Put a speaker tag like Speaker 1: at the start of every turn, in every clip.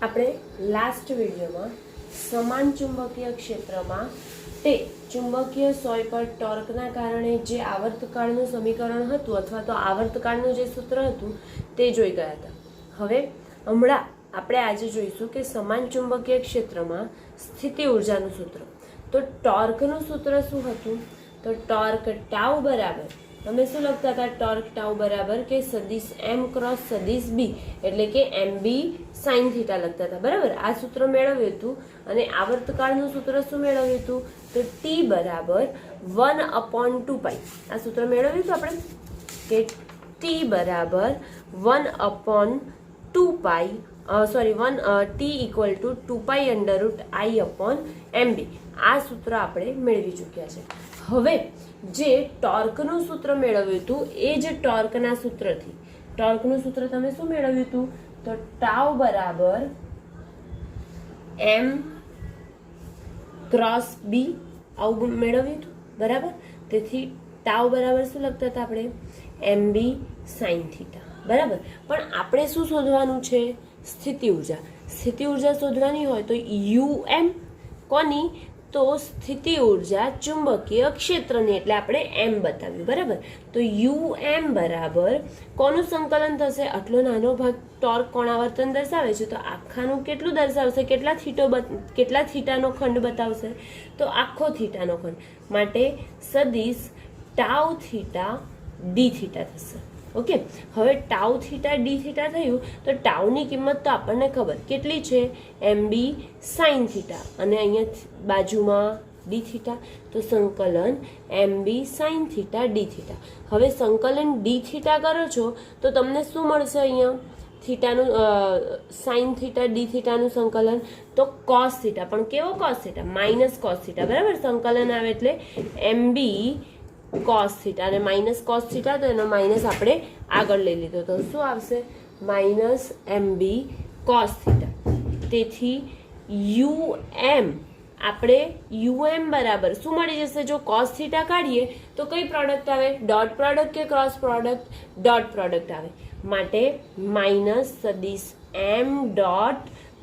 Speaker 1: આપણે લાસ્ટ વિડીયોમાં સમાન ચુંબકીય ક્ષેત્રમાં તે ચુંબકીય સોય પર ટોર્કના કારણે જે આવર્તકાળનું સમીકરણ હતું અથવા તો આવર્તકાળનું જે સૂત્ર હતું તે જોઈ ગયા હતા. હવે હમણાં આપણે આજે જોઈશું કે સમાન ચુંબકીય ક્ષેત્રમાં સ્થિતિ ઉર્જાનું સૂત્ર. તો ટોર્કનું સૂત્ર શું હતું? તો ટોર્ક ટાઉ બરાબર, તમે શું લખતા હતા? ટોર્ક ટાઉ બરાબર કે સદિશ એમ ક્રોસ સદિશ બી, એટલે કે એમ બી સાઇન થીટા લખતા હતા. બરાબર, આ સૂત્ર મેળવ્યું હતું. અને આવર્તકાળનું સૂત્ર શું મેળવ્યું હતું? તો ટી બરાબર 1/2π. આ સૂત્ર મેળવ્યું હતું આપણે કે ટી બરાબર 1/2π, ટી ઇક્વલ ટુ 2π √I/MB. આ સૂત્ર આપણે મેળવી ચૂક્યા છે. હવે જે ટોર્કનું સૂત્ર મેળવ્યું હતું એ જ ટોર્કના સૂત્રથી, ટોર્કનું સૂત્ર તમે શું મેળવ્યું હતું? તો ટાઉ બરાબર એમ ક્રોસ બી, આવું મેળવ્યું હતું. બરાબર, તેથી ટાઉ બરાબર શું લખતા હતા આપણે? એમ બી સાઇન થીટા. બરાબર, પણ આપણે શું શોધવાનું છે? સ્થિતિ ઉર્જા. સ્થિતિ ઉર્જા શોધવાની હોય તો યુએમ કોની? તો સ્થિતિ ઉર્જા ચુંબકીય ક્ષેત્રની, એટલે આપણે એમ બતાવ્યું. બરાબર, તો યુએમ બરાબર કોનું સંકલન થશે? આટલો નાનો ભાગ ટોર્ક કોણાવર્તન દર્શાવે છે, તો આખાનું કેટલું દર્શાવશે? કેટલા થીટાનો ખંડ બતાવશે? તો આખો થીટાનો ખંડ. માટે સદિશ ટાઉ થીટા ડી થીટા થશે. ઓકે, હવે ટાઉ થીટા ડી થીટા થયું તો ટાઉની કિંમત તો આપણને ખબર કેટલી છે? એમ બી સાઇન થીટા, અને અહીંયા બાજુમાં ડી થીટા, તો સંકલન એમ બી સાઇન થીટા ડી થીટા. હવે સંકલન ડી થીટા કરો છો તો તમને શું મળશે? અહીંયા થીટાનું સાઇન થીટા ડી થીટાનું સંકલન તો કોસ થીટા, પણ કેવો cos theta? Minus cos theta. બરાબર, સંકલન આવે એટલે એમ બી કોસ થીટા અને માઇનસ કોસ થીટા, તો એનો માઇનસ આપણે આગળ લઈ લીધો, તો શું આવશે? માઇનસ એમ બી કોસ થીટા. તેથી યુએમ આપણે યુએમ બરાબર શું મળી જશે? જો કોસ થીટા કાઢીએ તો કઈ પ્રોડક્ટ આવે? ડોટ પ્રોડક્ટ કે ક્રોસ પ્રોડક્ટ? ડોટ પ્રોડક્ટ આવે. માટે માઇનસ સદિશ એમ ડોટ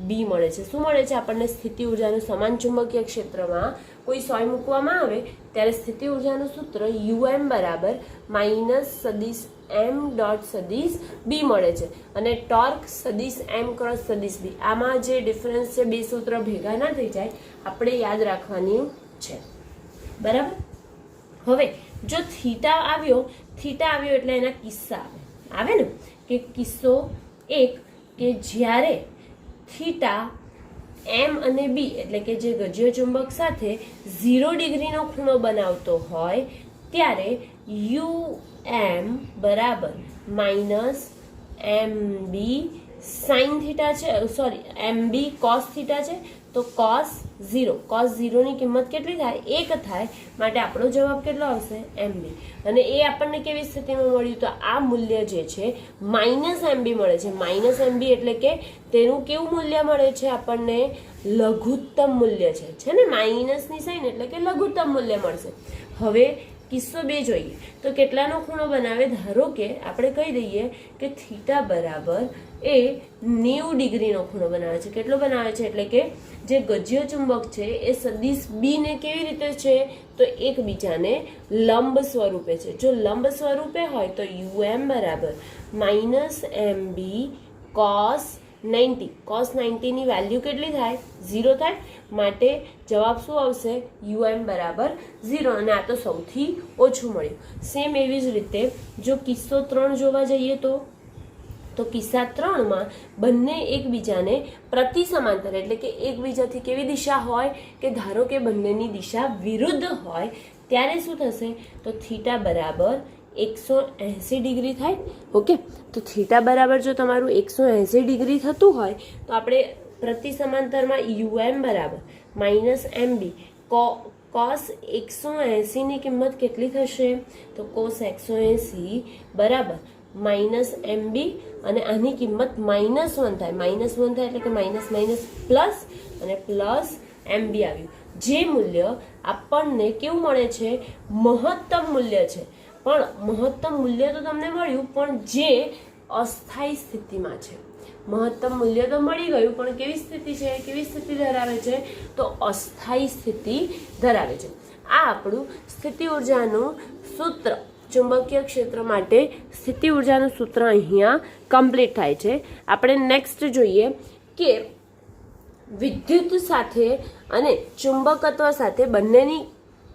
Speaker 1: બી મળે છે. શું મળે છે આપણને? સ્થિતિ ઉર્જાનું સમાન ચુંબકીય ક્ષેત્રમાં કોઈ સોય મૂકવામાં આવે ત્યારે સ્થિતિ ઉર્જાનું સૂત્ર યુએમ બરાબર માઇનસ સદિશ એમ ડોટ સદિશ બી મળે છે. અને ટોર્ક સદિશ એમ ક્રોસ સદિશ બી, આમાં જે ડિફરન્સ છે, બે સૂત્ર ભેગા ના થઈ જાય, આપણે યાદ રાખવાની છે. બરાબર, હવે જો થીટા આવ્યો એટલે એના કિસ્સા આવે ને, કે કિસ્સો એક કે જ્યારે થીટા એમ અને બી એટલે કે જે ગજ્ય ચુંબક સાથે 0 ડિગ્રીનો ખૂણો બનાવતો હોય ત્યારે યુ એમ બરાબર માઇનસ એમ બી સાઇન થીટા છે, એમ બી કોસ થીટા છે. તો કોસ 0 ની કિંમત કેટલી થાય? 1 થાય. માટે આપણો જવાબ કેટલો આવશે? એમ બી. અને એ આપણને કેવી સ્થિતિમાં મળ્યું? તો આ મૂલ્ય જે છે માઇનસ એમ બી મળે છે. માઇનસ એમ બી એટલે કે તેનું કેવું મૂલ્ય મળે છે આપણને? લઘુત્તમ મૂલ્ય છે ને, માઇનસની સાઇન એટલે કે લઘુત્તમ મૂલ્ય મળશે. હવે કિસ્સો 2 જોઈએ તો કેટલાનો ખૂણો બનાવે? ધારો કે આપણે કહી દઈએ કે થીટા બરાબર એ 90 ડિગ્રીનો ખૂણો બનાવે છે. કેટલો બનાવે છે? એટલે કે જે ગજ્ય ચુંબક છે એ સદિશ બી ને કેવી રીતે છે? તો એકબીજાને લંબ સ્વરૂપે છે. જો લંબ સ્વરૂપે હોય તો યુએમ બરાબર માઇનસ એમ બી કોસ 90. કોસ 90 ની વેલ્યુ કેટલી થાય? 0 થાય. માટે જવાબ શું આવશે? યુએમ બરાબર 0. અને આ તો સૌથી ઓછું મળ્યું. સેમ એવી જ રીતે જો કિસ્સો 3 જોવા જઈએ તો કિસ્સા 3માં બંને એકબીજાને પ્રતિ સમાંતર એટલે કે એકબીજાથી કેવી દિશા હોય? કે ધારો કે બંનેની દિશા વિરુદ્ધ હોય ત્યારે શું થશે? તો થીટા બરાબર 180 ડિગ્રી થાય. ઓકે, તો થીટા બરાબર જો તમારું 180 ડિગ્રી થતું હોય તો આપણે પ્રતિ સમાંતરમાં યુએમ બરાબર માઇનસ એમ બી કોસ 180 ની કિંમત કેટલી થશે? તો કોસ 180 બરાબર માઇનસ એમ બી, અને આની કિંમત -1 થાય. -1 થાય એટલે કે માઇનસ માઇનસ પ્લસ, અને પ્લસ એમ બી આવ્યું. જે મૂલ્ય આપણને કેવું મળે છે? મહત્તમ મૂલ્ય છે. પણ મહત્તમ મૂલ્ય તો તમને મળ્યું, પણ જે અસ્થાયી સ્થિતિમાં છે. મહત્તમ મૂલ્ય તો મળી ગયું, પણ કેવી સ્થિતિ છે, કેવી સ્થિતિ ધરાવે છે, તો અસ્થાયી સ્થિતિ ધરાવે છે. આ આપણું સ્થિતિ ઉર્જાનું સૂત્ર, ચુંબકીય ક્ષેત્ર માટે સ્થિતિ ઉર્જાનું સૂત્ર અહીંયા કમ્પ્લીટ થાય છે. આપણે નેક્સ્ટ જોઈએ કે વિદ્યુત સાથે અને ચુંબકત્વ સાથે બંનેની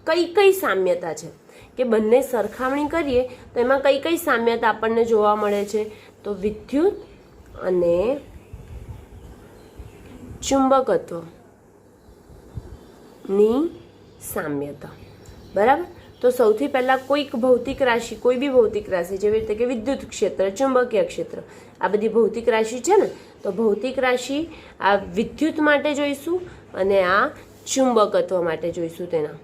Speaker 1: કઈ કઈ સામ્યતા છે, કે બંને સરખામણી કરીએ તો એમાં કઈ કઈ સામ્યતા આપણને જોવા મળે છે. તો વિદ્યુત અને ચુંબકત્વની સામ્યતા, બરાબર. તો સૌથી પહેલા કોઈક ભૌતિક રાશિ, કોઈ બી ભૌતિક રાશિ જેવી રીતે કે વિદ્યુત ક્ષેત્ર, ચુંબકીય ક્ષેત્ર, આ બધી ભૌતિક રાશિ છે ને, તો ભૌતિક રાશિ આ વિદ્યુત માટે જોઈશું અને આ ચુંબકત્વ માટે જોઈશું, તેના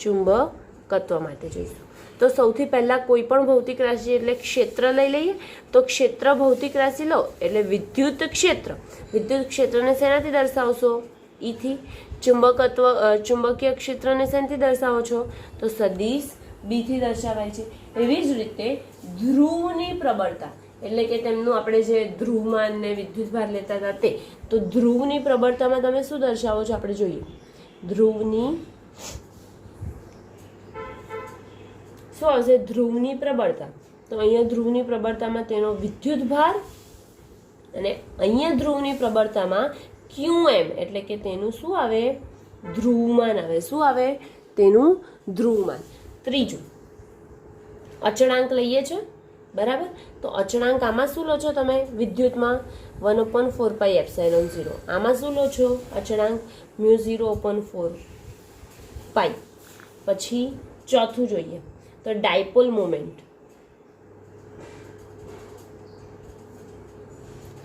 Speaker 1: ચુંબકત્વ માટે જોઈશું. તો સૌથી પહેલા કોઈ પણ ભૌતિક રાશિ એટલે ક્ષેત્ર લઈ લઈએ. તો ક્ષેત્ર ભૌતિક રાશિ લો એટલે વિદ્યુત ક્ષેત્ર. વિદ્યુત ક્ષેત્રને શેનાથી દર્શાવશો? ઈથી. ચુંબકીય ક્ષેત્રને શેનાથી દર્શાવો છો? તો સદિશ બીથી દર્શાવાય છે. એવી જ રીતે ધ્રુવની પ્રબળતા, એટલે કે તેમનું આપણે જે ધ્રુવમાન ને વિદ્યુતભાર લેતા હતા તે, તો ધ્રુવની પ્રબળતામાં તમે શું દર્શાવો છો આપણે જોઈએ. ધ્રુવની શું આવશે? ધ્રુવની પ્રબળતા. તો અહીંયા ધ્રુવની પ્રબળતામાં તેનો વિદ્યુતભાર અને અહીંયા ધ્રુવની પ્રબળતામાં QM એટલે કે તેનું શું આવે? ધ્રુવમાન આવે. શું આવે? તેનું ધ્રુવમાન. ત્રીજું અચળાંક લઈએ છો, બરાબર. તો અચળાંક આમાં શું લો છો તમે? વિદ્યુતમાં 1/4πε0. આમાં શું લો છો અચળાંક? μ0/4π. પછી ચોથું જોઈએ તો ડાયપોલ મોમેન્ટ.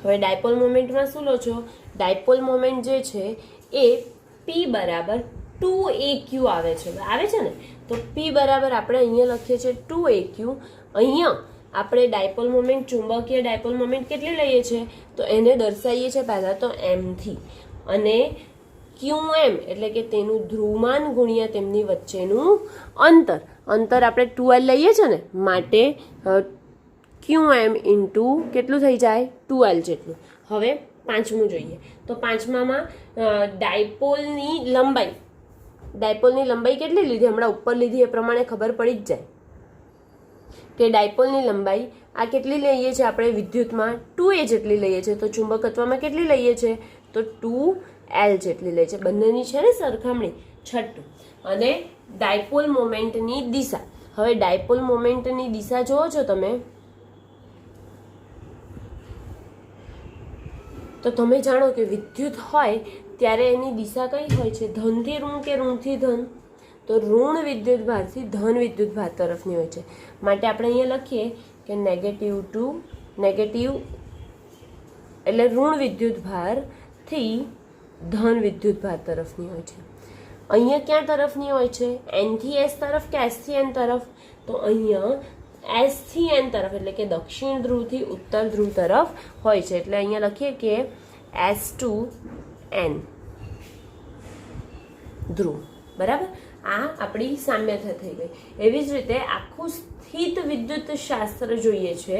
Speaker 1: હવે ડાયપોલ મોમેન્ટમાં શું લો છો? ડાયપોલ મોમેન્ટ જે છે એ P બરાબર 2AQ આવે છે ને. તો P બરાબર આપણે અહીંયા લખીએ છીએ 2AQ. અહીંયા આપણે ડાયપોલ મોમેન્ટ, ચુંબકીય ડાયપોલ મોમેન્ટ કેટલી લઈએ છીએ? તો એને દર્શાવીએ છીએ પહેલાં તો M થી, અને QM એટલે કે તેનું ધ્રુવમાન ગુણ્યા તેમની વચ્ચેનું અંતર આપણે 2L લઈએ છીએ ને, માટે QM ઇન્ટુ કેટલું થઈ જાય? 2L જેટલું. હવે પાંચમું જોઈએ તો પાંચમામાં ડાયપોલની લંબાઈ કેટલી લીધી? હમણાં ઉપર લીધી એ પ્રમાણે ખબર પડી જ જાય કે ડાયપોલની લંબાઈ આ કેટલી લઈએ છીએ આપણે વિદ્યુતમાં? 2A જેટલી લઈએ છીએ. તો ચુંબકત્વમાં કેટલી લઈએ છીએ? તો 2L જેટલી લઈએ છીએ. બંનેની છે ને સરખામણી. છઠ્ઠું, અને ડાયપોલ મોમેન્ટની દિશા. હવે ડાયપોલ મોમેન્ટની દિશા જોવો છો તમે, તો તમે જાણો કે વિદ્યુત હોય ત્યારે એની દિશા કઈ હોય છે? ધનથી ઋણ કે ઋણથી ધન? તો ઋણ વિદ્યુતભારથી ધન વિદ્યુતભાર તરફની હોય છે. માટે આપણે અહીંયા લખીએ કે નેગેટિવ ટુ નેગેટિવ એટલે ઋણ વિદ્યુતભારથી ધન વિદ્યુતભાર તરફની હોય છે. અહીંયા ક્યાં તરફની હોય છે? N થી S તરફ કે S થી N તરફ? તો અહીંયા S થી N તરફ એટલે કે દક્ષિણ ધ્રુવથી ઉત્તર ધ્રુવ તરફ હોય છે. એટલે અહીંયા લખીએ કે S to N ધ્રુવ, બરાબર. આ આપણી સામ્યતા થઈ ગઈ. એવી જ રીતે આખું સ્થિત વિદ્યુત શાસ્ત્ર જોઈએ છે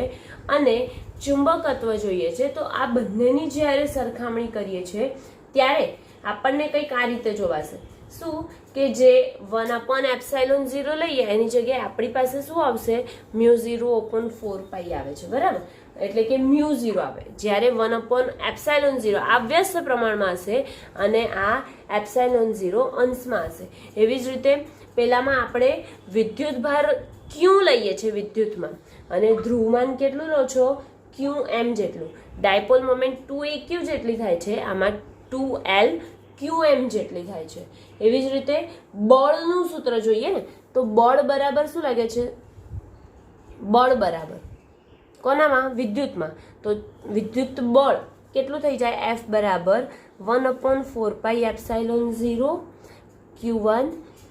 Speaker 1: અને ચુંબકત્વ જોઈએ છે. તો આ બંનેની જ્યારે સરખામણી કરીએ છીએ ત્યારે આપણને કંઈક આ રીતે જોવાશે. શું કે જે 1/ε0 લઈએ એની જગ્યાએ આપણી પાસે શું આવશે? μ0/4π આવે છે, બરાબર. એટલે કે μ0 આવે. જ્યારે 1/ε0 આ વ્યસ્ત પ્રમાણમાં હશે અને આ ε0 અંશમાં હશે. એવી જ રીતે પહેલામાં આપણે વિદ્યુતભાર Q લઈએ છીએ વિદ્યુતમાં, અને ધ્રુવમાન કેટલું લો છો? QM જેટલું. ડાયપોલ મોમેન્ટ 2AQ જેટલી થાય છે, આમાં 2L QM જેટલી થાય છે. એવી જ રીતે બળનું સૂત્ર જોઈએ ને, તો બળ બરાબર શું લાગે છે? બળ બરાબર કોનામાં? વિદ્યુતમાં. તો વિદ્યુત બળ કેટલું થઈ જાય? F બરાબર 1/4πε0 Q1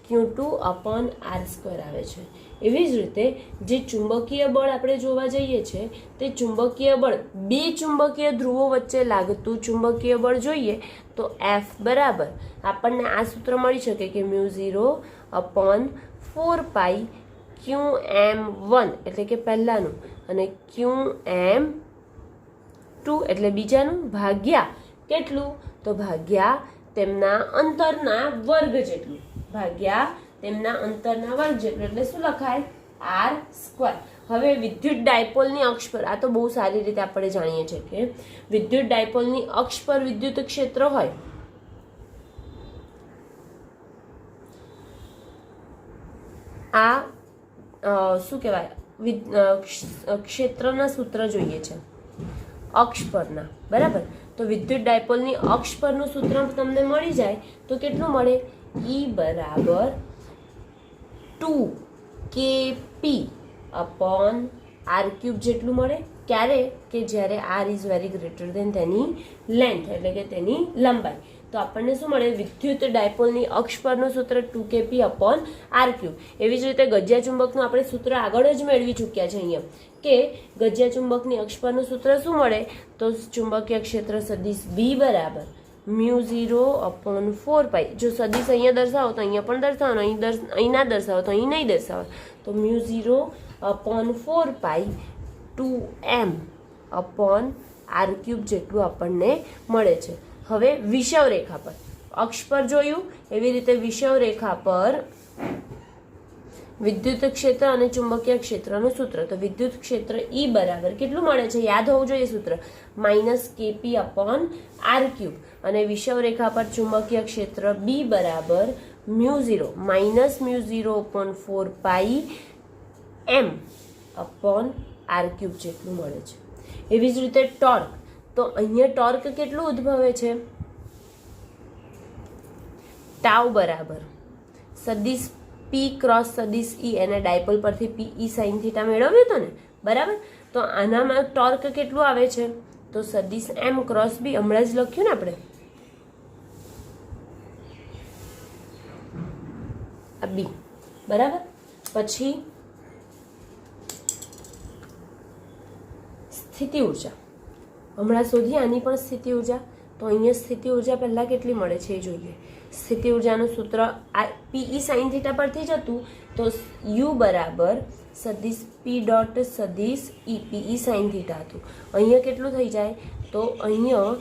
Speaker 1: Q2/r² આવે છે. એવી જ રીતે જે ચુંબકીય બળ આપણે જોવા જઈએ છીએ તે ચુંબકીય બળ, બે ચુંબકીય ધ્રુવો વચ્ચે લાગતું ચુંબકીય બળ જોઈએ તો F બરાબર આપણને આ સૂત્ર મળી શકે કે μ0/4π QM1 એટલે કે પહેલાનું, અને QM2 2 એટલે બીજાનું ભાગ્યા કેટલું તો ભાગ્યા તેમના અંતરના વર્ગ જેટલું ભાગ્યા તેમના અંતરના વર્ગ જેટલું એટલે શું લખાય r². હવે વિદ્યુત ડાયપોલની અક્ષ પર આ તો બહુ સારી રીતે આપણે જાણીએ છીએ કે વિદ્યુત ડાયપોલની અક્ષ પર વિદ્યુત ક્ષેત્ર હોય આ શું કહેવાય ક્ષેત્રના સૂત્ર જોઈએ છે અક્ષ પરના બરાબર. તો વિદ્યુત ડાયપોલની અક્ષ પરનું સૂત્ર તમને મળી જાય તો કેટલું મળે E બરાબર 2kp અપોન r³ જેટલું મળે. ક્યારે કે જ્યારે r is very greater than તેની લેન્થ એટલે કે તેની લંબાઈ. તો આપણને શું મળે વિદ્યુત ડાયપોલની અક્ષ પરનું સૂત્ર 2kp અપોન r³. એવી જ રીતે ગજિયા ચુંબકનું આપણે સૂત્ર આગળ જ મેળવી ચૂક્યા છે અહીંયા કે ગજિયા ચુંબકની અક્ષ પરનું સૂત્ર શું મળે તો ચુંબકીય ક્ષેત્ર સદિશ B બરાબર μ0/4π. જો સદિશ અહીંયા દર્શાવો તો અહીંયા પણ દર્શાવો, અહીં ના દર્શાવો તો અહીં નહીં દર્શાવો. તો μ0/4π 2m અપોન r³ જેટલું આપણને મળે છે. હવે વિષવ રેખા પર અક્ષ પર જોયું એવી રીતે વિષવ રેખા પર વિદ્યુત ક્ષેત્ર અને ચુંબકીય ક્ષેત્રનું સૂત્ર. તો વિદ્યુત ક્ષેત્ર E બરાબર કેટલું મળે છે યાદ હોવું જોઈએ સૂત્ર -kp અપોન r³ અને વિષવ રેખા પર ચુંબકીય ક્ષેત્ર B બરાબર μ0/4π m અપોન r³ જેટલું મળે છે. એવી જ રીતે ટોર્ક. તો અહીંયા ટોર્ક કેટલું ઉદ્ભવે છે ટાઉ બરાબર સદિશ P ક્રોસ સદિશ E એને ડાયપોલ પરથી PE sin θ મેળવ્યું હતો ને બરાબર. તો આનામાં ટોર્ક કેટલું આવે છે તો સદિશ M ક્રોસ B હમણાં જ લખ્યું ને આપણે આ B બરાબર. પછી સ્થિતિ ઉર્જા હમણાં શોધી આની પણ સ્થિતિ ઉર્જા. તો અહીંયા સ્થિતિ ઉર્જા પહેલાં કેટલી મળે છે એ જોઈએ. સ્થિતિ ઉર્જાનું સૂત્ર આ PE sin θ પરથી જ હતું તો U બરાબર સદિશ P ડોટ સદિશ E PE sin θ હતું. અહીંયા કેટલું થઈ જાય તો અહીંયા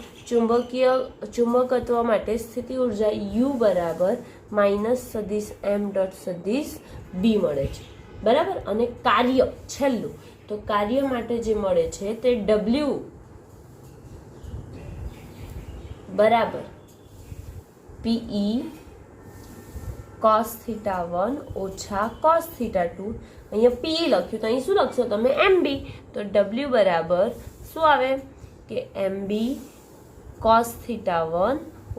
Speaker 1: ચુંબકત્વ માટે સ્થિતિ ઉર્જા U બરાબર માઇનસ સદિશ M ડોટ સદિશ B મળે છે બરાબર. અને કાર્ય છેલ્લું તો કાર્ય માટે જે મળે છે તે W બરાબર PE cos θ1 ઓછા cos θ2. અહીંયા PE લખ્યું તો અહીં શું લખશો તમે MB. તો W બરાબર શું આવે કે MB cos θ1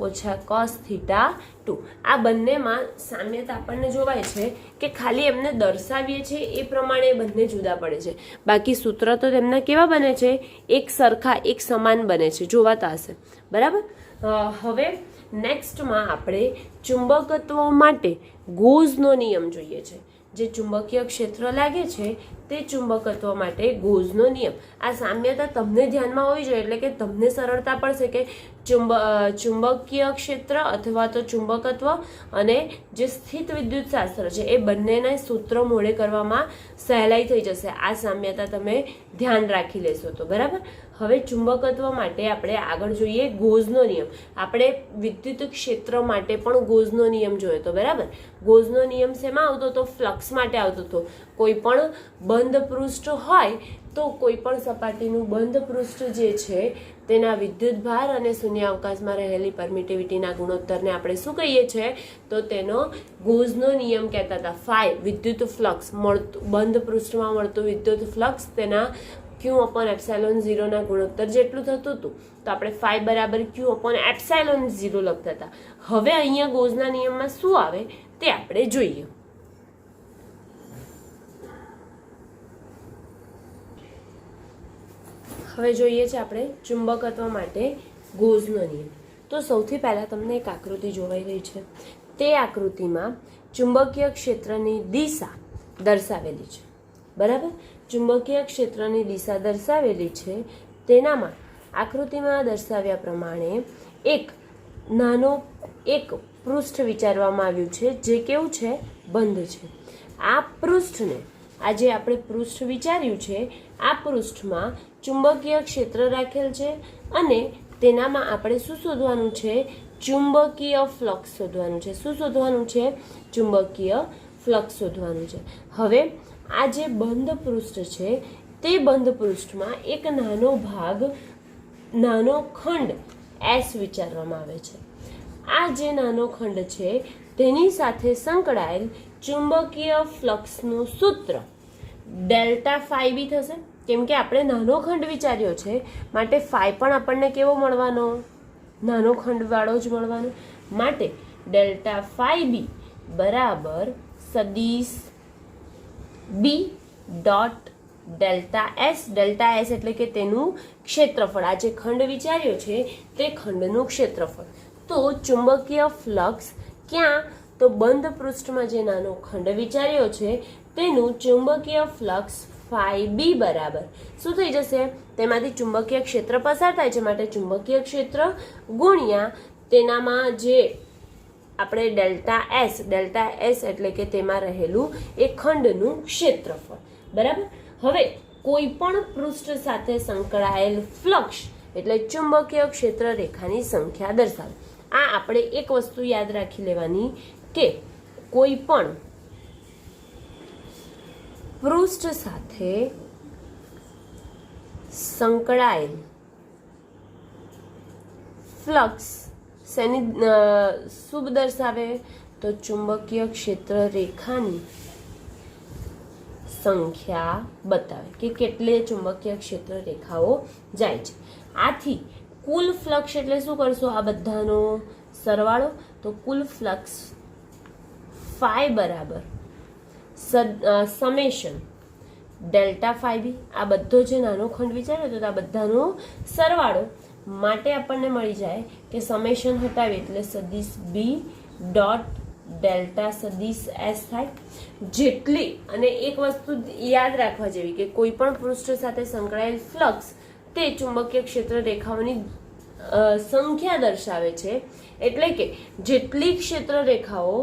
Speaker 1: ઓછા cos θ2. આ બંનેમાં સામ્યતા આપણને જોવાય છે કે ખાલી એમને દર્શાવીએ છીએ એ પ્રમાણે બંને જુદા પડે છે. બાકી સૂત્ર તો તેમના કેવા બને છે એક સરખા એક સમાન બને છે જોવાતા હશે બરાબર. હવે નેક્સ્ટમાં આપણે ચુંબકત્વ માટે ગોઝનો નિયમ જોઈએ છે. જે ચુંબકીય ક્ષેત્ર લાગે છે તે ચુંબકત્વ માટે ગોઝનો નિયમ. આ સામ્યતા તમને ધ્યાનમાં હોવી જોઈએ એટલે કે તમને સરળતા પડશે કે ચુંબકીય ક્ષેત્ર અથવા તો ચુંબકત્વ અને જે સ્થિત વિદ્યુત શાસ્ત્ર છે એ બંનેના સૂત્ર મોડે કરવામાં સહેલાઈ થઈ જશે. આ સામ્યતા તમે ધ્યાન રાખી લેશો તો બરાબર. હવે ચુંબકત્વ માટે આપણે આગળ જોઈએ ગોઝનો નિયમ. આપણે વિદ્યુત ક્ષેત્ર માટે પણ ગોઝનો નિયમ જોયો તો બરાબર. ગોઝનો નિયમ શેમાં આવતો હતો ફ્લક્સ માટે આવતો હતો. કોઈ પણ બંધ પૃષ્ઠ હોય તો કોઈ પણ સપાટીનું બંધ પૃષ્ઠ જે છે તેના વિદ્યુત ભાર અને શૂન્ય અવકાશમાં રહેલી પરમિટિવિટીના ગુણોત્તરને આપણે શું કહીએ છીએ તો તેનો ગોઝનો નિયમ કહેતા હતા. ફાઈ વિદ્યુત ફ્લક્સ મળતું બંધ પૃષ્ઠમાં મળતું વિદ્યુત ફ્લક્સ તેના Q અપોન એપ્સાઇલોન 0 ગુણોત્તર જેટલું થતું હતું. તો આપણે ફાઈ બરાબર Q અપોન એપ્સાઇલોન 0 લખતા હતા. હવે અહીંયા ગોઝના નિયમમાં શું આવે તે આપણે જોઈએ. હવે જોઈએ છે આપણે ચુંબકત્વ માટે ગોઝનો નિયમ. તો સૌથી પહેલાં તમને એક આકૃતિ જોવાઈ રહી છે. તે આકૃતિમાં ચુંબકીય ક્ષેત્રની દિશા દર્શાવેલી છે બરાબર. ચુંબકીય ક્ષેત્રની દિશા દર્શાવેલી છે તેનામાં આકૃતિમાં દર્શાવ્યા પ્રમાણે એક પૃષ્ઠ વિચારવામાં આવ્યું છે જે કેવું છે બંધ છે. આ પૃષ્ઠને આજે આપણે પૃષ્ઠ વિચાર્યું છે આ પૃષ્ઠમાં ચુંબકીય ક્ષેત્ર રાખેલ છે અને તેનામાં આપણે શું શોધવાનું છે? ચુંબકીય ફ્લક્સ શોધવાનું છે. શું શોધવાનું છે? ચુંબકીય ફ્લક્સ શોધવાનું છે. હવે આ જે બંધ પૃષ્ઠ છે તે બંધ પૃષ્ઠમાં એક નાનો ખંડ એસ વિચારવામાં આવે છે. આ જે નાનો ખંડ છે તેની સાથે સંકળાયેલ ચુંબકીય ફ્લક્સનું સૂત્ર ડેલ્ટા ફાઈ બી થશે. કેમ કે આપણે નાનો ખંડ વિચાર્યો છે માટે ફાઈ પણ આપણને કેવો મળવાનો? નાનો ખંડવાળો જ મળવાનો. માટે ડેલ્ટા ફાઈ બી બરાબર સદિશ B dot delta S. Delta S એટલે કે તેનું ક્ષેત્રફળ. આ જે ખંડ વિચાર્યો છે તે ખંડનું ક્ષેત્રફળ. તો ચુંબકીય ફ્લક્સ ક્યાં? તો બંધ પૃષ્ઠમાં જે નાનો ખંડ વિચાર્યો છે તેનું ચુંબકીય ફ્લક્સ ફાઈ બી બરાબર શું થઈ જશે? તેમાંથી ચુંબકીય ક્ષેત્ર પસાર થાય છે માટે ચુંબકીય ક્ષેત્ર ગુણ્યા તેનામાં જે આપણે ડેલ્ટા એસ એટલે કે તેમાં રહેલું એ ખંડનું ક્ષેત્રફળ. બરાબર. હવે કોઈ પણ પૃષ્ઠ સાથે સંકળાયેલ ફ્લક્સ એટલે ચુંબકીય ક્ષેત્ર રેખાની સંખ્યા દર્શાવે. આ આપણે એક વસ્તુ યાદ રાખી લેવાની કે કોઈ પણ પૃષ્ઠ સાથે સંકળાયેલ ફ્લક્સ શેની શું દર્શાવે? તો ચુંબકીય ક્ષેત્ર રેખાની સંખ્યા બતાવે કે કેટલે ચુંબકીય ક્ષેત્ર રેખાઓ જાય છે. આથી કુલ ફ્લક્સ એટલે શું કરશો? આ બધાનો સરવાળો. તો કુલ ફ્લક્સ ફાઈ બરાબર સમેશન ડેલ્ટા ફાઈ બી. આ બધો જે નાનો ખંડ વિચાર્યો તો આ બધાનો સરવાળો માટે આપણને મળી જાય કે સમેશન હટાવીએ એટલે સદિશ બી ડોટ ડેલ્ટા સદિશ એસ થાય. જેટલી અને એક વસ્તુ યાદ રાખવા જેવી કે કોઈ પણ પૃષ્ઠ સાથે સંકળાયેલ ફ્લક્સ તે ચુંબકીય ક્ષેત્ર રેખાઓની સંખ્યા દર્શાવે છે. એટલે કે જેટલી ક્ષેત્ર રેખાઓ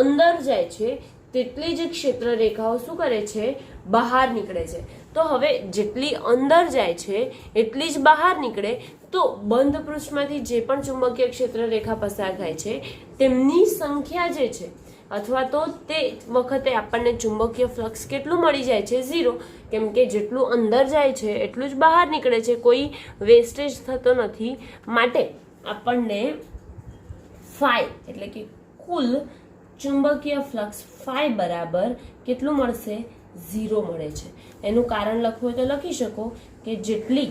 Speaker 1: અંદર જાય છે તેટલી જ ક્ષેત્ર રેખાઓ શું કરે છે? બહાર નીકળે છે. તો હવે જેટલી અંદર જાય છે એટલી જ બહાર નીકળે. તો બંધ પૃષ્ઠમાંથી જે પણ ચુંબકીય ક્ષેત્ર રેખા પસાર થાય છે તેમની સંખ્યા જે છે અથવા તો તે વખતે આપણને ચુંબકીય ફ્લક્સ કેટલું મળી જાય છે? 0. કેમ કે જેટલું અંદર જાય છે એટલું જ બહાર નીકળે છે, કોઈ વેસ્ટેજ થતો નથી. માટે આપણને ફાઈ એટલે કે કુલ ચુંબકીય ફ્લક્સ ફાઈ બરાબર કેટલું મળશે? 0 મળે છે. એનું કારણ લખવું હોય તો લખી શકો કે જેટલી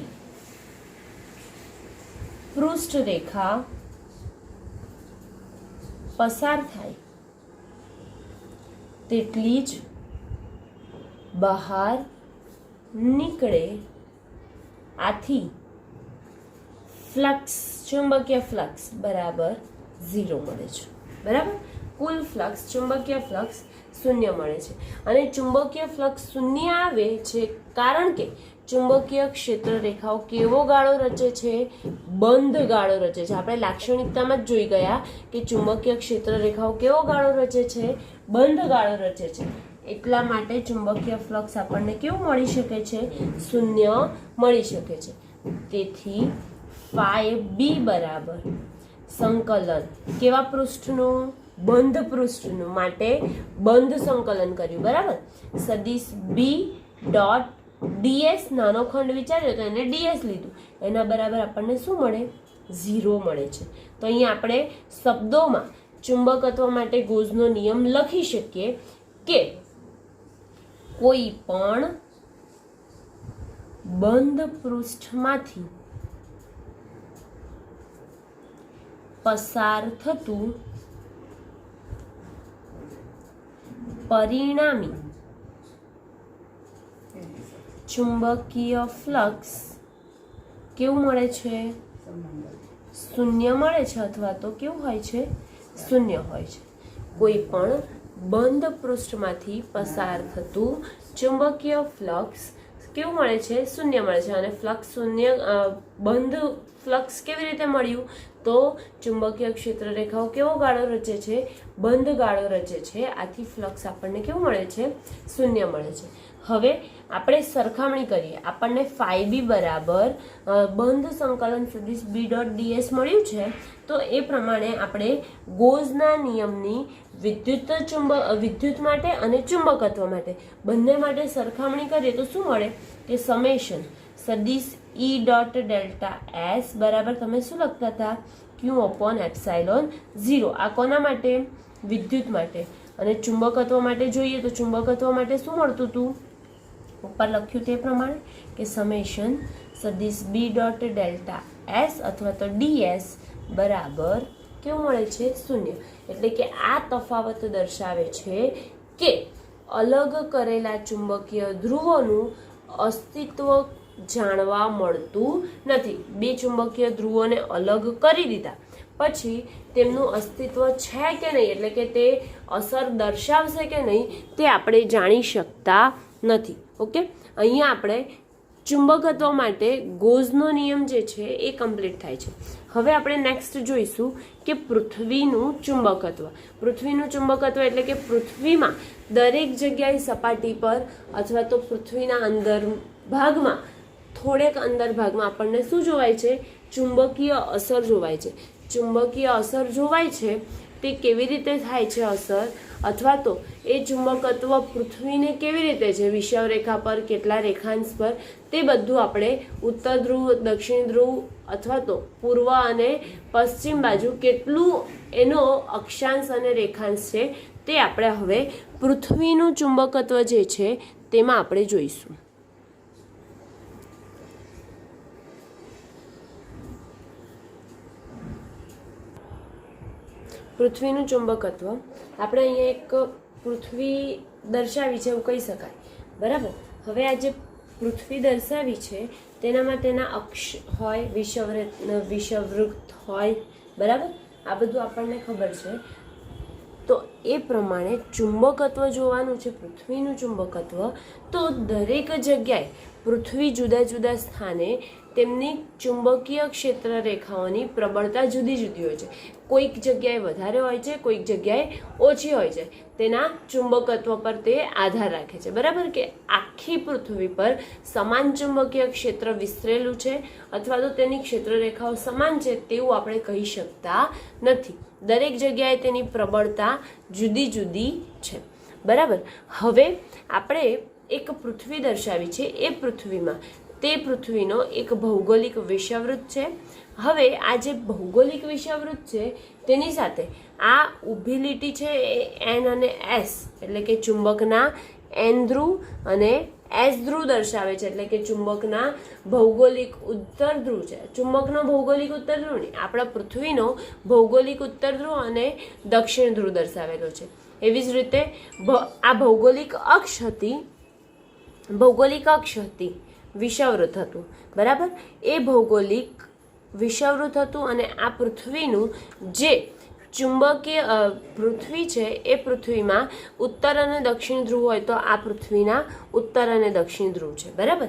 Speaker 1: પૃષ્ઠ રેખા પસાર થાય તેટલી જ બહાર નીકળે. આથી ફ્લક્સ ચુંબકીય ફ્લક્સ બરાબર 0 મળે છે. બરાબર. કુલ ફ્લક્સ ચુંબકીય ફ્લક્સ 0 મળે છે. અને ચુંબકીય ફ્લક્સ 0 આવે છે કારણ કે ચુંબકીય ક્ષેત્ર રેખાઓ કેવો ગાળો રચે છે? બંધ ગાળો રચે છે. આપણે લાક્ષણિકતામાં જ જોઈ ગયા કે ચુંબકીય ક્ષેત્ર રેખાઓ કેવો ગાળો રચે છે? બંધ ગાળો રચે છે. એટલા માટે ચુંબકીય ફ્લક્સ આપણને કેવું મળી શકે છે? 0 મળી શકે છે. તેથી ફાઈ બી બરાબર સંકલન કેવા પૃષ્ઠનું? બંધ પૃષ્ઠનું. માટે બંધ સંકલન કર્યું. બરાબર. સદિશ બી ડોટ ડીએસ નાનો ખંડ વિચાર્યો તો એને ડીએસ લીધું. એના બરાબર આપણને શું મળે? 0 મળે છે. તો અહીંયા આપણે શબ્દોમાં ચુંબકત્વ માટે ગોઝનો નિયમ લખી શકીએ કે કોઈ પણ બંધ પૃષ્ઠમાંથી પસાર થતું પરિણામી ચુંબકીય ફ્લક્સ કેવું મળે છે? 0 મળે છે અથવા તો કેવું હોય છે? 0 હોય છે. કોઈ પણ બંધ પૃષ્ઠમાંથી પસાર થતું ચુંબકીય ફ્લક્સ કેવું મળે છે? 0 મળે છે. અને ફ્લક્સ 0 બંધ ફ્લક્સ કેવી રીતે મળ્યું? તો ચુંબકીય ક્ષેત્ર રેખાઓ કેવો ગાળો રચે છે? બંધ ગાળો રચે છે. આથી ફ્લક્સ આપણને કેવું મળે છે? શૂન્ય મળે છે. હવે આપણે સરખામણી કરીએ. આપણને phi b બરાબર બંધ સંકલન સદિશ b ડોટ ds મળ્યું છે. તો એ પ્રમાણે આપણે ગોઝના નિયમની વિદ્યુત માટે અને ચુંબકત્વ માટે બંને માટે સરખામણી કરીએ તો શું મળે કે સમેશન સદિશ E ડોટ ડેલ્ટા S બરાબર તમે શું લખતા હતા? Q upon epsilon 0. આ કોના માટે? વિદ્યુત માટે. અને ચુંબકત્વ માટે જોઈએ તો ચુંબકત્વ માટે શું મળતું હતું? ઉપર લખ્યું તે પ્રમાણે કે સમેશન સદિશ B ડોટ ડેલ્ટા S અથવા તો DS બરાબર કેવું મળે છે? શૂન્ય. એટલે કે આ તફાવત દર્શાવે છે કે અલગ કરેલા ચુંબકીય ધ્રુવોનું અસ્તિત્વ જાણવા મળતું નથી. બે ચુંબકીય ધ્રુવોને અલગ કરી દીધા પછી તેમનું અસ્તિત્વ છે કે નહીં, એટલે કે તે અસર દર્શાવશે કે નહીં, તે આપણે જાણી શકતા નથી. ઓકે, અહીંયા આપણે ચુંબકત્વ માટે ગોઝનો નિયમ જે છે એ કમ્પ્લીટ થાય છે. હવે આપણે નેક્સ્ટ જોઈશું કે પૃથ્વીનું ચુંબકત્વ. પૃથ્વીનું ચુંબકત્વ એટલે કે પૃથ્વીમાં દરેક જગ્યાએ સપાટી પર અથવા તો પૃથ્વીના અંદર ભાગમાં થોડેક અંદર ભાગમાં આપણને શું જોવાય છે? ચુંબકીય અસર જોવાય છે. ચુંબકીય અસર જોવાય છે તે કેવી રીતે થાય છે અસર, અથવા તો એ ચુંબકત્વ પૃથ્વીને કેવી રીતે છે, વિષુવરેખા પર, કેટલા રેખાંશ પર, તે બધું આપણે ઉત્તર ધ્રુવ, દક્ષિણ ધ્રુવ અથવા તો પૂર્વ અને પશ્ચિમ બાજુ કેટલું એનો અક્ષાંશ અને રેખાંશ છે તે આપણે હવે પૃથ્વીનું ચુંબકત્વ જે છે તેમાં આપણે જોઈશું. પૃથ્વીનું ચુંબકત્વ આપણે અહીંયા એક પૃથ્વી દર્શાવી છે એવું કહી શકાય. બરાબર. હવે આ જે પૃથ્વી દર્શાવી છે તેનામાં તેના અક્ષ હોય, વિષુવવૃત્ત હોય. બરાબર. આ બધું આપણને ખબર છે. તો એ પ્રમાણે ચુંબકત્વ જોવાનું છે, પૃથ્વીનું ચુંબકત્વ. તો દરેક જગ્યાએ પૃથ્વી જુદા જુદા સ્થાને તેમની ચુંબકીય ક્ષેત્ર રેખાઓની પ્રબળતા જુદી જુદી હોય છે. કોઈક જગ્યાએ વધારે હોય છે, કોઈક જગ્યાએ ઓછી હોય છે. તેના ચુંબકત્વ પર તે આધાર રાખે છે. બરાબર કે આખી પૃથ્વી પર સમાન ચુંબકીય ક્ષેત્ર વિસ્તરેલું છે અથવા તો તેની ક્ષેત્ર રેખાઓ સમાન છે તેવું આપણે કહી શકતા નથી. દરેક જગ્યાએ તેની પ્રબળતા જુદી જુદી છે. બરાબર. હવે આપણે એક પૃથ્વી દર્શાવી છે. એ પૃથ્વીમાં તે પૃથ્વીનો એક ભૌગોલિક વિષુવવૃત્ત છે. હવે આ જે ભૌગોલિક વિષુવવૃત્ત છે તેની સાથે આ ઊભી લીટી છે એ N અને S એટલે કે ચુંબકના N ધ્રુવ અને S ધ્રુવ દર્શાવે છે. એટલે કે ચુંબકના ભૌગોલિક ઉત્તર ધ્રુવ છે. ચુંબકનો ભૌગોલિક ઉત્તર ધ્રુવ નહીં, આપણા પૃથ્વીનો ભૌગોલિક ઉત્તર ધ્રુવ અને દક્ષિણ ધ્રુવ દર્શાવેલો છે. એવી જ રીતે આ ભૌગોલિક અક્ષ હતી વિષુવવૃત્ત હતું. બરાબર. એ ભૌગોલિક વિષુવવૃત્ત હતું અને આ પૃથ્વીનું જે ચુંબકીય પૃથ્વી છે એ પૃથ્વીમાં ઉત્તર અને દક્ષિણ ધ્રુવ હોય તો આ પૃથ્વીના ઉત્તર અને દક્ષિણ ધ્રુવ છે. બરાબર.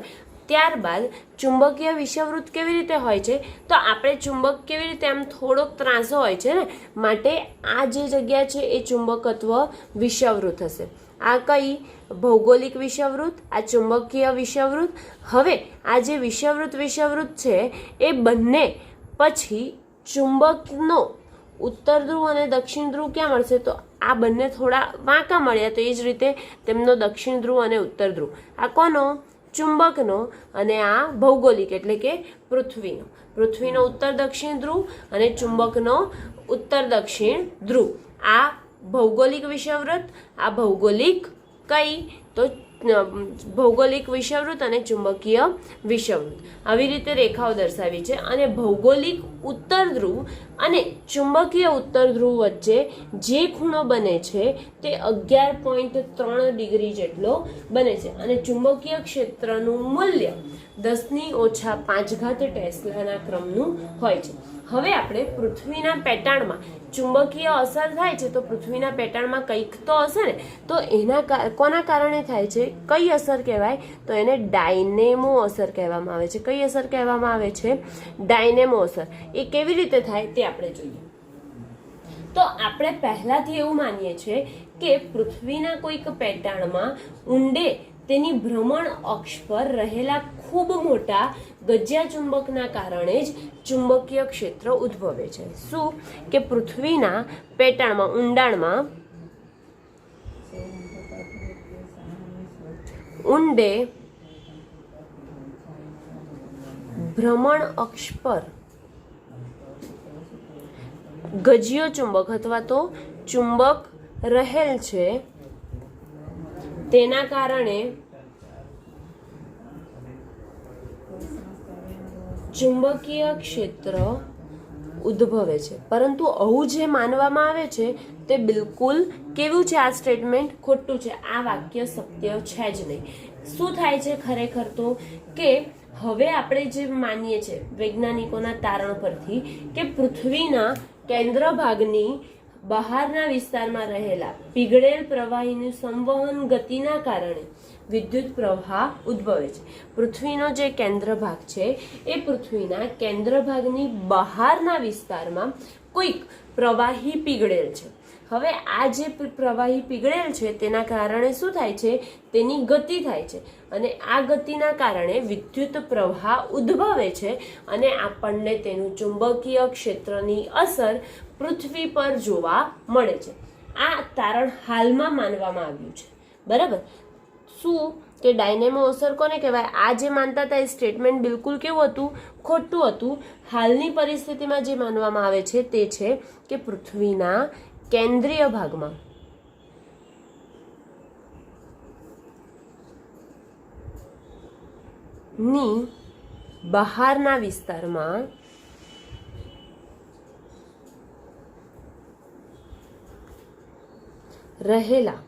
Speaker 1: ત્યારબાદ ચુંબકીય વિષુવવૃત્ત કેવી રીતે હોય છે? તો આપણે ચુંબક કેવી રીતે આમ થોડોક ત્રાંસો હોય છે ને, માટે આ જે જગ્યા છે એ ચુંબકત્વ વિષુવવૃત્ત હશે. આ કઈ? ભૌગોલિક વિષુવવૃત્ત, આ ચુંબકીય વિષુવવૃત્ત. હવે આ જે વિષુવવૃત્ત છે એ બંને પછી ચુંબકનો ઉત્તર ધ્રુવ અને દક્ષિણ ધ્રુવ ક્યાં મળશે? તો આ બંને થોડા વાંકા મળ્યા, તો એ જ રીતે તેમનો દક્ષિણ ધ્રુવ અને ઉત્તર ધ્રુવ. આ કોનો? ચુંબકનો. અને આ ભૌગોલિક એટલે કે પૃથ્વીનો ઉત્તર દક્ષિણ ધ્રુવ અને ચુંબકનો ઉત્તર દક્ષિણ ધ્રુવ. આ ભૌગોલિક વિષુવવૃત્ત, આ ભૌગોલિક કઈ? તો ભૌગોલિક વિષુવવૃત્ત અને ચુંબકીય વિષુવવૃત્ત. આવી રીતે રેખાઓ દર્શાવી છે. અને ભૌગોલિક ઉત્તર ધ્રુવ અને ચુંબકીય ઉત્તર ધ્રુવ વચ્ચે જે ખૂણો બને છે તે 11.3 ડિગ્રી જેટલો બને છે. અને ચુંબકીય ક્ષેત્રનું મૂલ્ય 10⁻⁵ ટેસ્લાના ક્રમનું હોય છે. હવે આપણે પૃથ્વીના પેટાળમાં ચુંબકીય અસર થાય છે, તો પૃથ્વીના પેટાળમાં કંઈક તો હશે ને, તો એના કોના કારણે થાય છે, કઈ અસર કહેવાય, તો એને ડાયનેમો અસર કહેવામાં આવે છે. કઈ અસર કહેવામાં આવે છે? ડાયનેમો અસર. એ કેવી રીતે થાય તે આપણે જોઈએ. તો આપણે પહેલાથી એવું માનીએ છીએ કે પૃથ્વીના કોઈક પેટાળમાં ઊંડે તેની ભ્રમણ અક્ષ પર રહેલા ખૂબ મોટા ગજ્યા ચુંબકના કારણે જ ચુંબકીય ક્ષેત્ર ઉદ્ભવે છે. શું કે પૃથ્વીના પેટાળમાં ઊંડાણમાં ઊંડે ભ્રમણ અક્ષ પર ગજ્યો ચુંબક અથવા તો ચુંબક રહેલ છે, તેના કારણે ચુંબકીય ક્ષેત્ર ઉદ્ભવે છે. પરંતુ આવું જે માનવામાં આવે છે તે બિલકુલ કેવું છે? આ સ્ટેટમેન્ટ ખોટું છે. આ વાક્ય સત્ય છે જ નહીં. શું થાય છે ખરેખર? તો કે હવે આપણે જે માનીએ છીએ વૈજ્ઞાનિકોના તારણ પરથી કે પૃથ્વીના કેન્દ્ર ભાગની બહારના વિસ્તારમાં રહેલા પીગળેલ પ્રવાહીનું સંવહન ગતિના કારણે વિદ્યુત પ્રવાહ ઉદ્ભવે છે. પૃથ્વીનો જે કેન્દ્ર ભાગ છે એ પૃથ્વીના કેન્દ્ર ભાગની બહારના વિસ્તારમાં કોઈક પ્રવાહી પીગળેલ છે. હવે આ જે પ્રવાહી પીગળેલ છે તેના કારણે શું થાય છે? તેની ગતિ થાય છે, અને આ ગતિના કારણે વિદ્યુત પ્રવાહ ઉદ્ભવે છે, અને આપણને તેનું ચુંબકીય ક્ષેત્રની અસર પૃથ્વી પર જોવા મળે છે. આ તારણ હાલમાં માનવામાં આવ્યું છે. બરાબર. શું કે ડાયનેમો અસર કોને કહેવાય? આ જે માનતા હતા એ સ્ટેટમેન્ટ બિલકુલ કેવું હતું? ખોટું હતું. હાલની પરિસ્થિતિમાં જે માનવામાં આવે છે તે છે કે પૃથ્વીના કેન્દ્રીય ભાગમાં ની બહારના વિસ્તારમાં રહેલા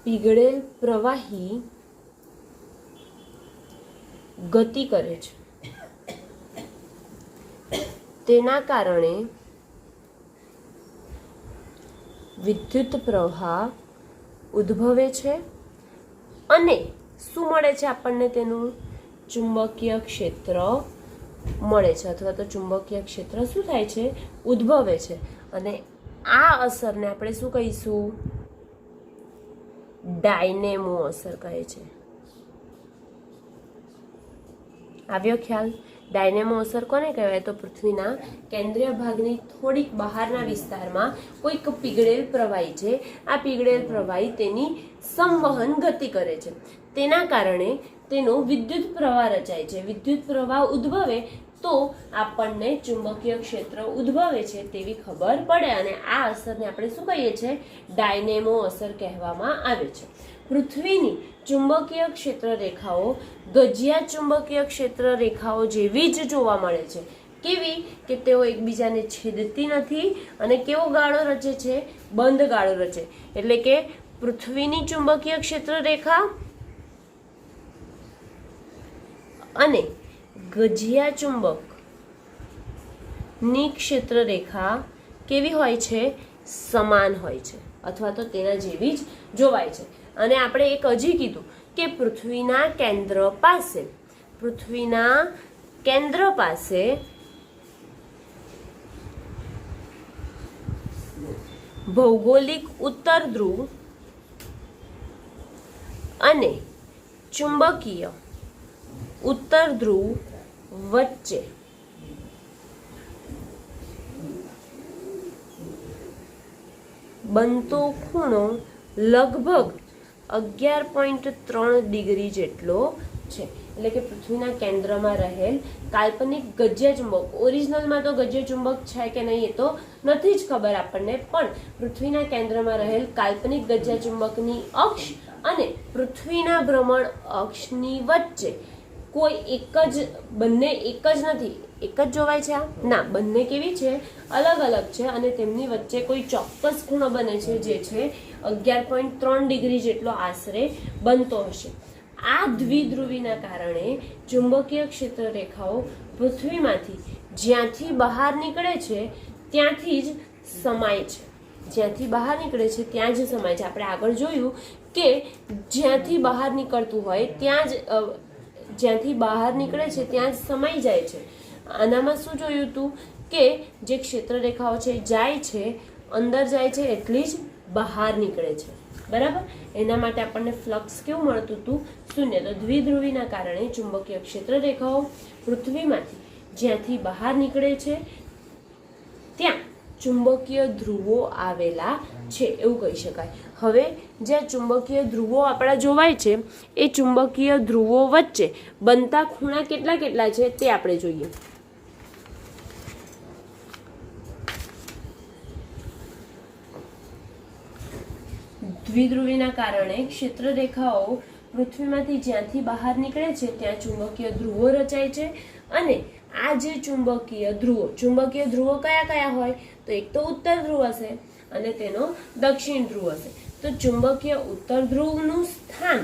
Speaker 1: પીગળેલ પ્રવાહી ગતિ કરે છે, તેના કારણે વિદ્યુત પ્રવાહ ઉદ્ભવે છે, અને શું મળે છે આપણને? તેનું ચુંબકીય ક્ષેત્ર મળે છે, અથવા તો ચુંબકીય ક્ષેત્ર શું થાય છે? ઉદ્ભવે છે. અને આ અસરને આપણે શું કહીશું? ડાયનેમો અસર કહે છે. આવ્યો ખ્યાલ? ડાયનેમો અસર કોને કહેવાય? તો પૃથ્વીના કેન્દ્રીય ભાગની થોડીક બહારના વિસ્તારમાં કોઈક પીગળેલ પ્રવાહી છે. આ પીગળેલ પ્રવાહી તેની સંવહન ગતિ કરે છે, તેના કારણે તેનો વિદ્યુત પ્રવાહ રચાય છે. વિદ્યુત પ્રવાહ ઉદ્ભવે તો આપણને ચુંબકીય ક્ષેત્ર ઉદ્ભવે છે તેવી ખબર પડે, અને આ અસરને આપણે શું કહીએ છીએ? ડાયનેમો અસર કહેવામાં આવે છે. પૃથ્વીની ચુંબકીય ક્ષેત્ર રેખાઓ ગજિયા ચુંબકીય ક્ષેત્ર રેખાઓ જેવી જ જોવા મળે છે. કેવી? કે તેઓ એકબીજાને છેદતી નથી, અને કેવો ગાળો રચે છે? બંધ ગાળો રચે. એટલે કે પૃથ્વીની ચુંબકીય ક્ષેત્ર રેખા અને ગજિયા ચુંબક ની ક્ષેત્ર રેખા કેવી હોય છે? સમાન હોય છે, અથવા તો તેના જેવી જ જોવાય છે. અને આપણે એક હજી કીધું કે પૃથ્વીના કેન્દ્ર પાસે ભૌગોલિક ઉત્તર ધ્રુવ અને ચુંબકીય ઉત્તર ધ્રુવ વચ્ચે બનતો ખૂણો લગભગ 11.3 ડિગ્રી જેટલો છે. એટલે કે પૃથ્વીના કેન્દ્રમાં રહેલ કાલ્પનિક ગજ્યા ચુંબક, ઓરિજિનલમાં તો ગજ્યા ચુંબક છે કે નહીં એ તો નથી જ ખબર આપણને, પણ પૃથ્વીના કેન્દ્રમાં રહેલ કાલ્પનિક ગજ્યા ચુંબકની અક્ષ અને પૃથ્વીના ભ્રમણ અક્ષની વચ્ચે કોઈ બંને એક જ નથી. એક જ જોવાય છે? ના, બંને કેવી છે? અલગ અલગ છે, અને તેમની વચ્ચે કોઈ ચોક્કસ ખૂણો બને છે જે છે 11.3 ડિગ્રી જેટલો આશરે બનતો હશે. આ દ્વિધ્રુવીના કારણે ચુંબકીય ક્ષેત્ર રેખાઓ પૃથ્વીમાંથી જ્યાંથી બહાર નીકળે છે ત્યાંથી જ સમાય છે. જ્યાંથી બહાર નીકળે છે ત્યાં જ સમાય છે. આપણે આગળ જોયું કે જ્યાંથી બહાર નીકળતું હોય ત્યાં જ જ્યાંથી બહાર નીકળે છે ત્યાં જ સમાઈ જાય છે. આનામાં શું જોયું હતું કે જે ક્ષેત્ર રેખાઓ છે જાય છે, અંદર જાય છે એટલી જ બહાર નીકળે છે. બરાબર. એના માટે આપણને ફ્લક્સ કેવું મળતું હતું? શૂન્ય. તો દ્વિધ્રુવીના કારણે ચુંબકીય ક્ષેત્ર રેખાઓ પૃથ્વીમાંથી જ્યાંથી બહાર નીકળે છે ત્યાં ચુંબકીય ધ્રુવો આવેલા છે એવું કહી શકાય. હવે જ્યાં ચુંબકીય ધ્રુવો આપણા જોવાય છે એ ચુંબકીય ધ્રુવો વચ્ચે બનતા ખૂણા કેટલા કેટલા છે તે આપણે જોઈએ. દ્વિધ્રુવીના કારણે ક્ષેત્ર રેખાઓ પૃથ્વીમાંથી જ્યાંથી બહાર નીકળે છે ત્યાં ચુંબકીય ધ્રુવો રચાય છે. અને આ જે ચુંબકીય ધ્રુવો કયા કયા હોય? તો એક તો ઉત્તર ધ્રુવ હશે અને તેનો દક્ષિણ ધ્રુવ હશે. તો ચુંબકીય ઉત્તર ધ્રુવનું સ્થાન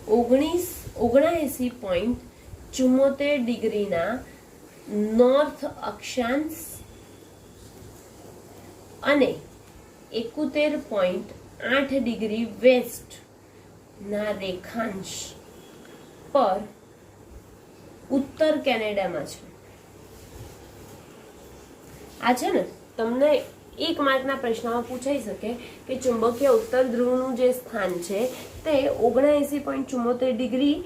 Speaker 1: 79.74 ડિગ્રીના નોર્થ અક્ષાંશ અને 71.8 ડિગ્રી વેસ્ટ ના રેખાંશ પર ઉત્તર કેનેડામાં છે. આ છે ને તમને એક માર્કના પ્રશ્નમાં પૂછાઈ શકે કે ચુંબકીય ઉત્તર ધ્રુવનું જે સ્થાન છે તે 79.74 ડિગ્રી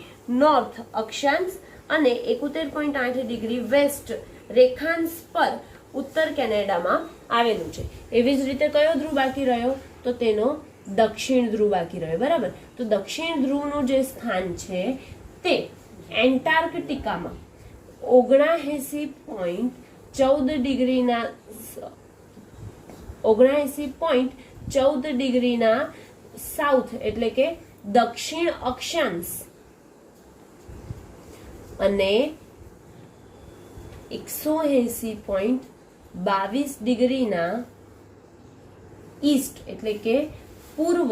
Speaker 1: નોર્થ અક્ષાંશ અને 71.8 ડિગ્રી વેસ્ટ રેખાંશ પર ઉત્તર કેનેડામાં આવેલું છે. એવી જ રીતે કયો ધ્રુવ બાકી રહ્યો? તો તેનો દક્ષિણ ધ્રુવ બાકી રહ્યો. બરાબર. તો દક્ષિણ ધ્રુવનું જે સ્થાન છે તે એન્ટાર્કટિકામાં 79.14 ડિગ્રીના સાઉથ એટલે કે દક્ષિણ અક્ષાંશ અને 180.22 ડિગ્રીના ઈસ્ટ એટલે કે પૂર્વ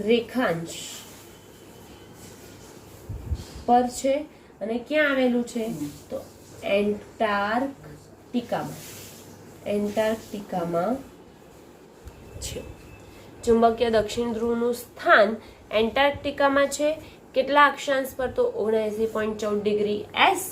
Speaker 1: રેખાંશ પર છે. અને ક્યાં આવેલું છે? તો એન્ટાર્કટિકામાં છે. ચુંબકીય દક્ષિણ ધ્રુવનું સ્થાન એન્ટાર્કટિકામાં છે. કેટલા અક્ષાંશ પર? તો 79.14 ડિગ્રી એસ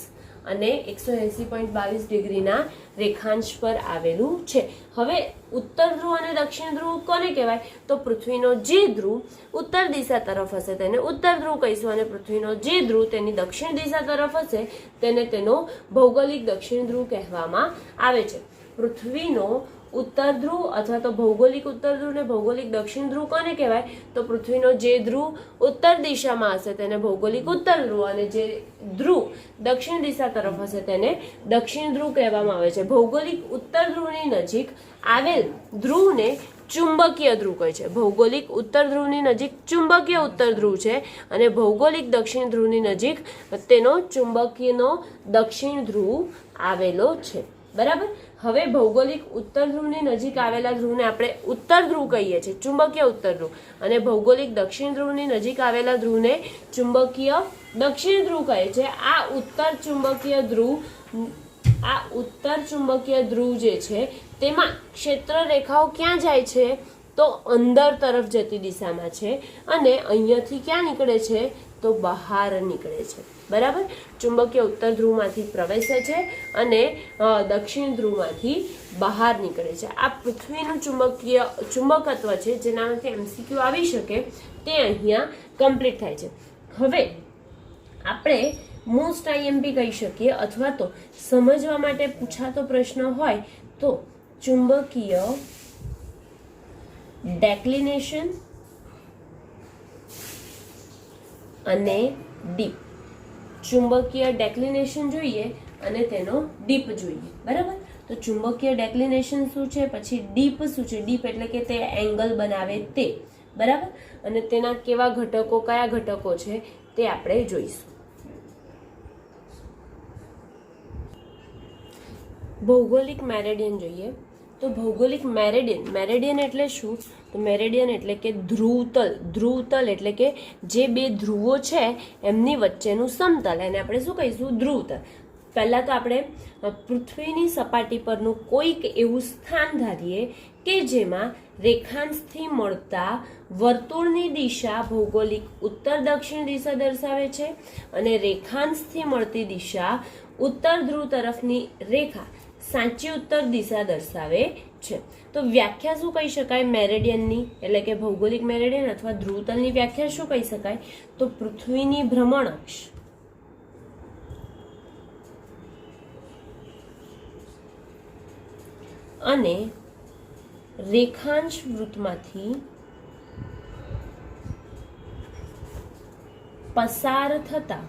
Speaker 1: અને 180.22 ડિગ્રીના રેખાંશ પર આવેલું છે. હવે ઉત્તર ધ્રુવ અને દક્ષિણ ધ્રુવ કોને કહેવાય? તો પૃથ્વીનો જે ધ્રુવ ઉત્તર દિશા તરફ હશે તેને ઉત્તર ધ્રુવ કહીશું અને પૃથ્વીનો જે ધ્રુવ તેની દક્ષિણ દિશા તરફ હશે તેને તેનો ભૌગોલિક દક્ષિણ ધ્રુવ કહેવામાં આવે છે. પૃથ્વીનો ઉત્તર ધ્રુવ અથવા તો ભૌગોલિક ઉત્તર ધ્રુવ ને ભૌગોલિક દક્ષિણ ધ્રુવ કોને કહેવાય? તો પૃથ્વીનો જે ધ્રુવ ઉત્તર દિશામાં હશે તેને ભૌગોલિક ઉત્તર ધ્રુવ અને જે ધ્રુવ દક્ષિણ દિશા તરફ હશે તેને દક્ષિણ ધ્રુવ કહેવામાં આવે છે. ભૌગોલિક ઉત્તર ધ્રુવની નજીક આવેલ ધ્રુવને ચુંબકીય ધ્રુવ કહે છે. ભૌગોલિક ઉત્તર ધ્રુવની નજીક ચુંબકીય ઉત્તર ધ્રુવ છે અને ભૌગોલિક દક્ષિણ ધ્રુવની નજીક તેનો ચુંબકીયનો દક્ષિણ ધ્રુવ આવેલો છે. બરાબર. હવે ભૌગોલિક ઉત્તર ધ્રુવની નજીક આવેલા ધ્રુવને આપણે ઉત્તર ધ્રુવ કહીએ છીએ, ચુંબકીય ઉત્તર ધ્રુવ, અને ભૌગોલિક દક્ષિણ ધ્રુવની નજીક આવેલા ધ્રુવને ચુંબકીય દક્ષિણ ધ્રુવ કહે છે. આ ઉત્તર ચુંબકીય ધ્રુવ જે છે તેમાં ક્ષેત્ર રેખાઓ ક્યાં જાય છે? તો અંદર તરફ જતી દિશામાં છે અને અહીંયાથી ક્યાં નીકળે છે? તો બહાર નીકળે છે. બરાબર. ચુંબકીય ઉત્તર ધ્રુવમાંથી પ્રવેશે છે અને દક્ષિણ ધ્રુવમાંથી બહાર નીકળે છે. આ પૃથ્વીનું ચુંબકત્વ છે જેનામાંથી એમસીક્યુ આવી શકે તે અહીંયા કમ્પ્લીટ થાય છે. હવે આપણે મોસ્ટ આઈએમપી કહી શકીએ અથવા તો સમજવા માટે પૂછાતો પ્રશ્ન હોય તો ચુંબકીય ડેક્લિનેશન અને ડીપ. ચુંબકીય ડેક્લિનેશન જોઈએ અને તેનો ડીપ જોઈએ. બરાબર. તો ચુંબકીય ડેક્લિનેશન શું છે, પછી ડીપ શું છે? ડીપ એટલે કે તે એંગલ બનાવે તે. બરાબર. અને તેના કેવા ઘટકો, કયા ઘટકો છે તે આપણે જોઈશું. ભૌગોલિક મેરેડિયન જોઈએ. તો ભૌગોલિક મેરેડિયન, મેરેડિયન એટલે શું? તો મેરેડિયન એટલે કે ધ્રુવતલ, ધ્રુવતલ એટલે કે જે બે ધ્રુવો છે એમની વચ્ચેનું સમતલ, એને આપણે શું કહીશું? ધ્રુવતલ. પહેલા તો આપણે પૃથ્વીની સપાટી પરનું કોઈક એવું સ્થાન ધારીએ કે જેમાં રેખાંશથી મળતા વર્તુળની દિશા ભૌગોલિક ઉત્તર દક્ષિણ દિશા દર્શાવે છે અને રેખાંશથી મળતી દિશા ઉત્તર ધ્રુવ તરફની રેખા સાચી ઉત્તર દિશા દર્શાવે છે. તો વ્યાખ્યા શું કહી શકાય મેરેડિયનની, એટલે કે ભૌગોલિક મેરેડિયન અથવા ધ્રુવતલની વ્યાખ્યા શું કહી શકાય? તો પૃથ્વીની ભ્રમણ અક્ષ અને રેખાંશ વૃત્તમાંથી પસાર થતા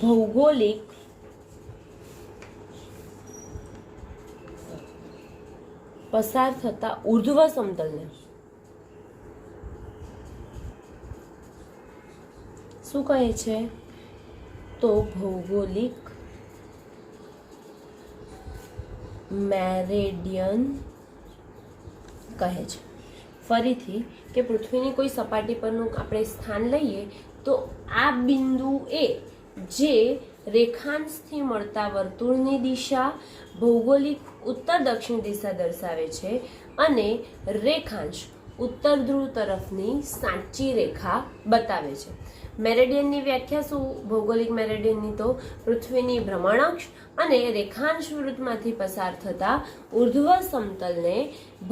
Speaker 1: ભૌગોલિક ઉર્ધ્વ સમતલને શું કહે છે? તો ભૌગોલિક મેરેડિયન કહે છે. ફરીથી કે પૃથ્વીની કોઈ સપાટી પરનું આપણે સ્થાન લઈએ તો આ બિંદુ એ જે રેખાંશથી મળતા વર્તુળની દિશા ભૌગોલિક ઉત્તર દક્ષિણ દિશા દર્શાવે છે અને રેખાંશ ઉત્તર ધ્રુવ તરફની સાચી રેખા બતાવે છે. મેરેડિયનની વ્યાખ્યા શું? ભૌગોલિક મેરેડિયનની તો પૃથ્વીની ભ્રમણઅક્ષ અને રેખાંશ વૃત્તમાંથી પસાર થતા ઉર્ધ્વ સમતલને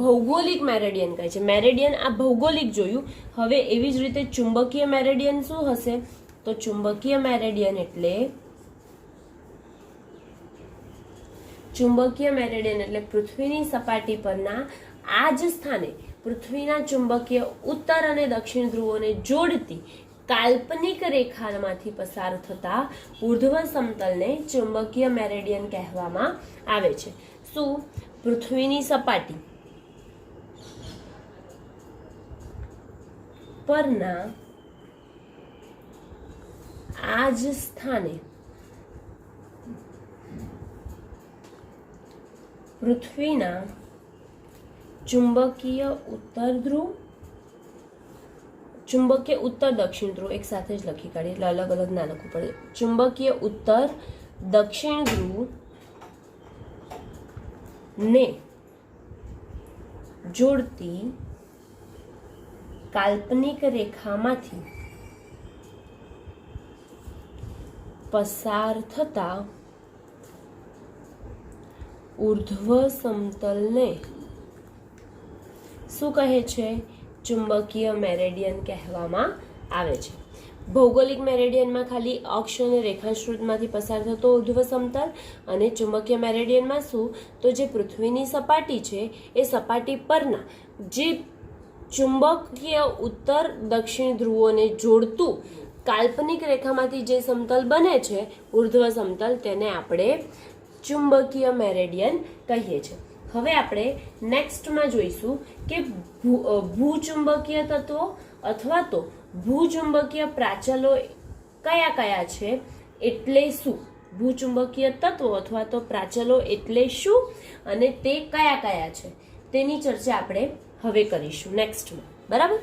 Speaker 1: ભૌગોલિક મેરેડિયન કહે છે. મેરેડિયન આ ભૌગોલિક જોયું. હવે એવી જ રીતે ચુંબકીય મેરેડિયન શું હશે? તો ચુંબકીય મેરેડિયન એટલે પૃથ્વીની સપાટી પરના આ જ સ્થાને પૃથ્વીના ચુંબકીય ઉત્તર અને દક્ષિણ ધ્રુવોને જોડતી કાલ્પનિક રેખામાંથી પસાર થતા ઉર્ધ્વ સમતલને ચુંબકીય મેરેડિયન કહેવામાં આવે છે. શું? પૃથ્વીની સપાટી પરના આ જ સ્થાને પૃથ્વીના ચુંબકીય ઉત્તર દક્ષિણ ધ્રુવ એક સાથે જ લખી કાઢીએ એટલે અલગ અલગ ના લખવું પડે. ચુંબકીય ઉત્તર દક્ષિણ ધ્રુવ ને જોડતી કાલ્પનિક રેખામાંથી પસાર થતા ઉર્ધ્વ સમતલને શું કહે છે? ચુંબકીય મેરેડિયન કહેવામાં આવે છે. ભૌગોલિક મેરેડિયનમાં ખાલી અક્ષ અને રેખાંશ વૃત્તમાંથી પસાર થતો ઉર્ધ્વ સમતલ અને ચુંબકીય મેરેડિયનમાં શું? તો જે પૃથ્વીની સપાટી છે એ સપાટી પરના જે ચુંબકીય ઉત્તર દક્ષિણ ધ્રુવોને જોડતું કાલ્પનિક રેખામાંથી જે સમતલ બને છે ઉર્ધ્વ સમતલ, તેને આપણે ચુંબકીય મેરેડિયન કહીએ છીએ. હવે આપણે નેક્સ્ટમાં જોઈશું કે ભૂચુંબકીય તત્વો અથવા તો ભૂચુંબકીય પ્રાચલો કયા કયા છે, એટલે શું? ભૂચુંબકીય તત્વો અથવા તો પ્રાચલો એટલે શું અને તે કયા કયા છે તેની ચર્ચા આપણે હવે કરીશું નેક્સ્ટમાં. બરાબર?